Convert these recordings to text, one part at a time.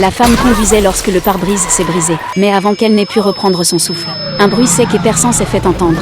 La femme conduisait lorsque le pare-brise s'est brisé, mais avant qu'elle n'ait pu reprendre son souffle, un bruit sec et perçant s'est fait entendre.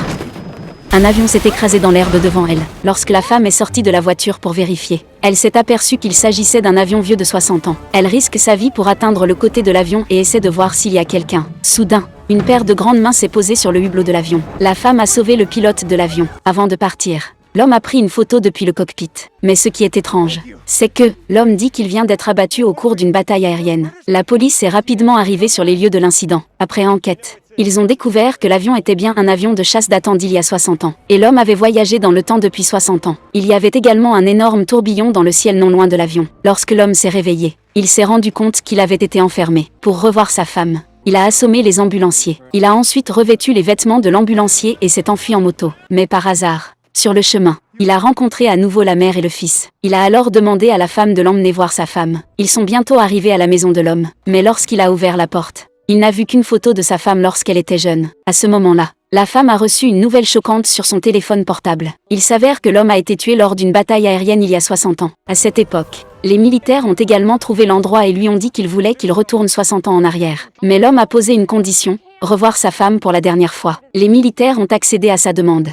Un avion s'est écrasé dans l'herbe devant elle. Lorsque la femme est sortie de la voiture pour vérifier, elle s'est aperçue qu'il s'agissait d'un avion vieux de 60 ans. Elle risque sa vie pour atteindre le côté de l'avion et essaie de voir s'il y a quelqu'un. Soudain, une paire de grandes mains s'est posée sur le hublot de l'avion. La femme a sauvé le pilote de l'avion. Avant de partir, l'homme a pris une photo depuis le cockpit. Mais ce qui est étrange, c'est que l'homme dit qu'il vient d'être abattu au cours d'une bataille aérienne. La police est rapidement arrivée sur les lieux de l'incident. Après enquête, ils ont découvert que l'avion était bien un avion de chasse datant d'il y a 60 ans. Et l'homme avait voyagé dans le temps depuis 60 ans. Il y avait également un énorme tourbillon dans le ciel non loin de l'avion. Lorsque l'homme s'est réveillé, il s'est rendu compte qu'il avait été enfermé. Pour revoir sa femme, il a assommé les ambulanciers. Il a ensuite revêtu les vêtements de l'ambulancier et s'est enfui en moto. Mais par hasard, sur le chemin, il a rencontré à nouveau la mère et le fils. Il a alors demandé à la femme de l'emmener voir sa femme. Ils sont bientôt arrivés à la maison de l'homme. Mais lorsqu'il a ouvert la porte, il n'a vu qu'une photo de sa femme lorsqu'elle était jeune. À ce moment-là, la femme a reçu une nouvelle choquante sur son téléphone portable. Il s'avère que l'homme a été tué lors d'une bataille aérienne il y a 60 ans. À cette époque, les militaires ont également trouvé l'endroit et lui ont dit qu'ils voulaient qu'il retourne 60 ans en arrière. Mais l'homme a posé une condition, revoir sa femme pour la dernière fois. Les militaires ont accédé à sa demande.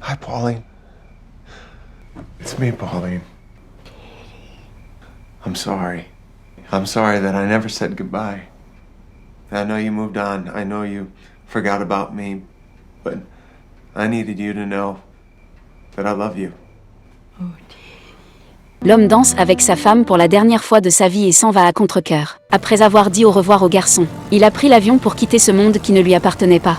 Hi, Pauline. It's me, Pauline. I'm sorry. I'm sorry that I never said goodbye. I know you moved on. I know you forgot about me. But I needed you to know that I love you. L'homme danse avec sa femme pour la dernière fois de sa vie et s'en va à contre-cœur. Après avoir dit au revoir au garçon, il a pris l'avion pour quitter ce monde qui ne lui appartenait pas.